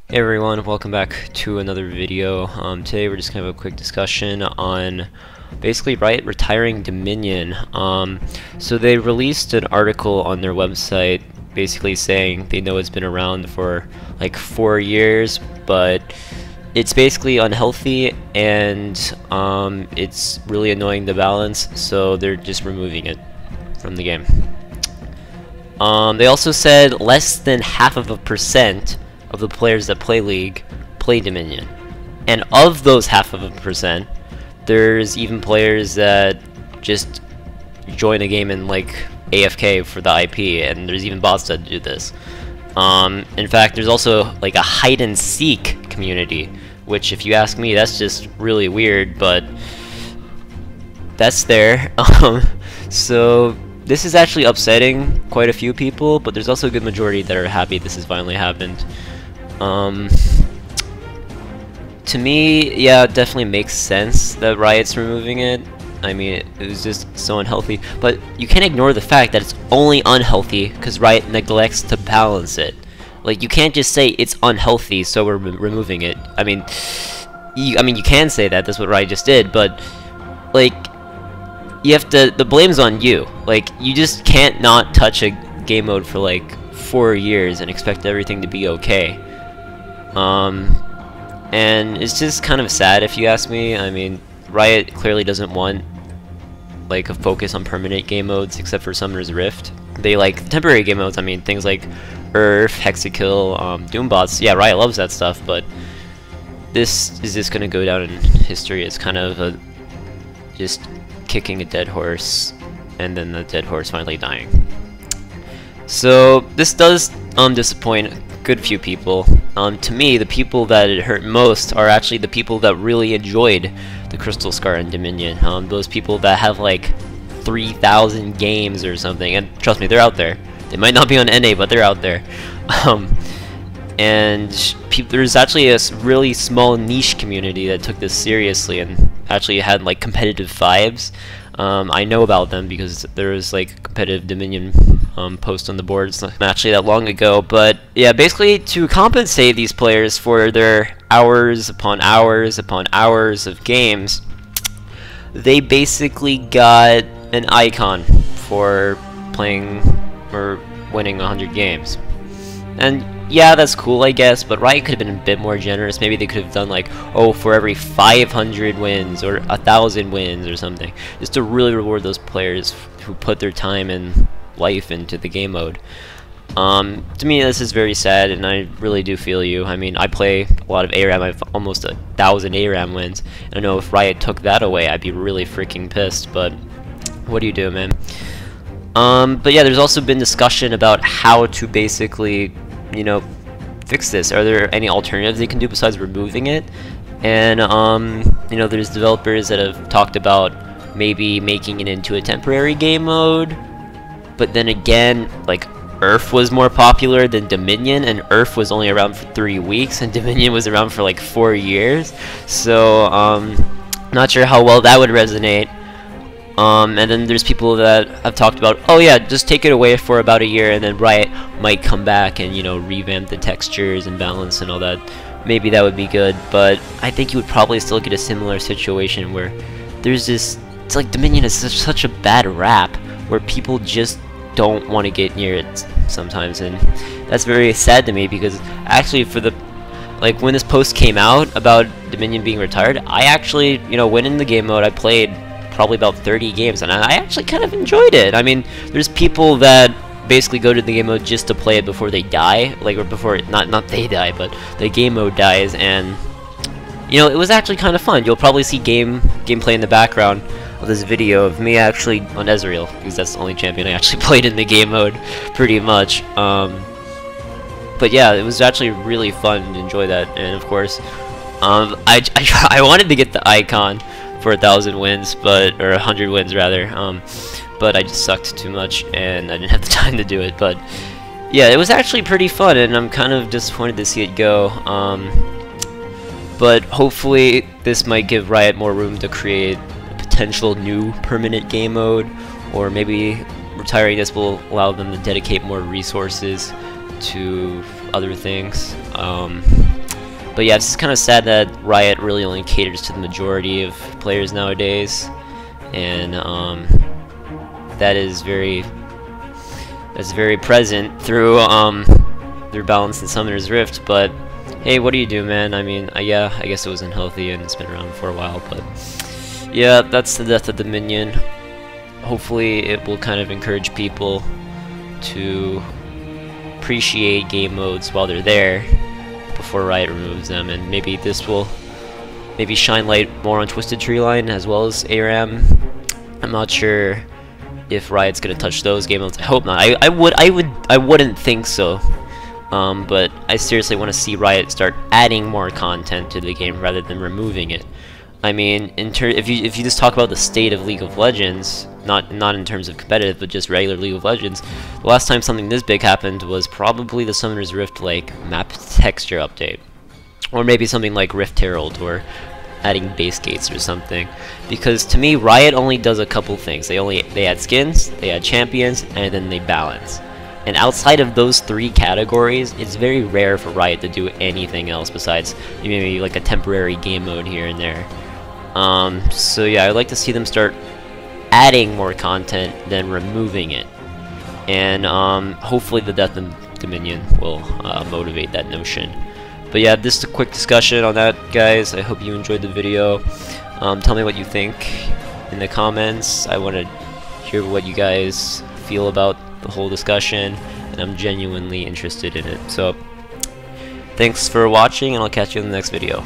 Hey everyone, welcome back to another video. Today we're just gonna have a quick discussion on basically Riot retiring Dominion. So they released an article on their website basically saying they know it's been around for like 4 years, but it's basically unhealthy and it's really annoying the balance, so they're just removing it from the game. They also said less than 0.5% of the players that play League play Dominion, and of those 0.5%, there's even players that just join a game and like AFK for the IP, and there's even bots that do this. In fact, there's also like a hide and seek community, which if you ask me, that's just really weird, but that's there. So this is actually upsetting quite a few people, but there's also a good majority that are happy this has finally happened. To me, yeah, it definitely makes sense that Riot's removing it. I mean, it was just so unhealthy, but you can't ignore the fact that it's only unhealthy because Riot neglects to balance it. Like, you can't just say it's unhealthy, so we're removing it. I mean, you can say that, that's what Riot just did, but, like, you have to, the blame's on you. Like, you just can't not touch a game mode for, like, 4 years and expect everything to be okay. And it's just kind of sad if you ask me. I mean, Riot clearly doesn't want like a focus on permanent game modes except for Summoner's Rift. They like temporary game modes. I mean, things like Earth, Hexakill, Doombots. Yeah, Riot loves that stuff, but this is just gonna go down in history as kind of just kicking a dead horse, and then the dead horse finally dying. So this does disappoint a good few people. To me, the people that it hurt most are actually the people that really enjoyed the Crystal Scar and Dominion. Those people that have like 3,000 games or something, and trust me, they're out there. They might not be on NA, but they're out there. And there's actually a really small niche community that took this seriously and actually had like competitive vibes. I know about them because there was like competitive Dominion post on the boards not actually that long ago. But yeah, basically to compensate these players for their hours upon hours upon hours of games, they basically got an icon for playing or winning 100 games. And yeah, that's cool, I guess, but Riot could have been a bit more generous. Maybe they could have done like, oh, for every 500 wins or 1,000 wins or something, just to really reward those players who put their time and life into the game mode. To me, this is very sad, and I really do feel you. I mean, I play a lot of ARAM. I have almost 1,000 ARAM wins. And I know if Riot took that away, I'd be really freaking pissed, but what do you do, man? But yeah, there's also been discussion about how to basically, you know, fix this. Are there any alternatives they can do besides removing it? And you know, there's developers that have talked about maybe making it into a temporary game mode, but then again, like, Earth was more popular than Dominion, and Earth was only around for 3 weeks, and Dominion was around for like 4 years. So not sure how well that would resonate. And then there's people that have talked about, oh yeah, just take it away for about a year, and then Riot might come back and, you know, revamp the textures and balance and all that. Maybe that would be good, but I think you would probably still get a similar situation where there's this, it's like Dominion is such a bad rap where people just don't want to get near it sometimes, and that's very sad to me because actually for the, like, when this post came out about Dominion being retired, I actually, you know, went in the game mode, I played probably about 30 games, and I actually kind of enjoyed it. I mean, there's people that basically go to the game mode just to play it before they die, like, or before not they die, but the game mode dies, and you know, it was actually kind of fun. You'll probably see gameplay in the background of this video of me actually on Ezreal, because that's the only champion I actually played in the game mode, pretty much. But yeah, it was actually really fun to enjoy that, and of course, I wanted to get the icon for 1,000 wins, but, or 100 wins rather, but I just sucked too much and I didn't have the time to do it. But yeah, it was actually pretty fun, and I'm kind of disappointed to see it go. But hopefully this might give Riot more room to create a potential new permanent game mode, or maybe retiring this will allow them to dedicate more resources to other things. But yeah, it's kind of sad that Riot really only caters to the majority of players nowadays, and that is very present through their balance in Summoner's Rift. But hey, what do you do, man? I mean, yeah, I guess it was unhealthy and it's been around for a while, but yeah, that's the death of Dominion. Hopefully it will kind of encourage people to appreciate game modes while they're there before Riot removes them, and maybe this will shine light more on Twisted Treeline as well as ARAM. I'm not sure if Riot's gonna touch those game modes. I hope not. I wouldn't think so. But I seriously want to see Riot start adding more content to the game rather than removing it. I mean, if you just talk about the state of League of Legends, not in terms of competitive, but just regular League of Legends, the last time something this big happened was probably the Summoner's Rift like map texture update, or maybe something like Rift Herald, or adding base gates or something. Because to me, Riot only does a couple things. They add skins, they add champions, and then they balance. And outside of those three categories, it's very rare for Riot to do anything else besides maybe like a temporary game mode here and there. So yeah, I'd like to see them start adding more content than removing it. And hopefully the Death of Dominion will motivate that notion. But yeah, this is a quick discussion on that, guys. I hope you enjoyed the video. Tell me what you think in the comments. I want to hear what you guys feel about the whole discussion, and I'm genuinely interested in it. So thanks for watching, and I'll catch you in the next video.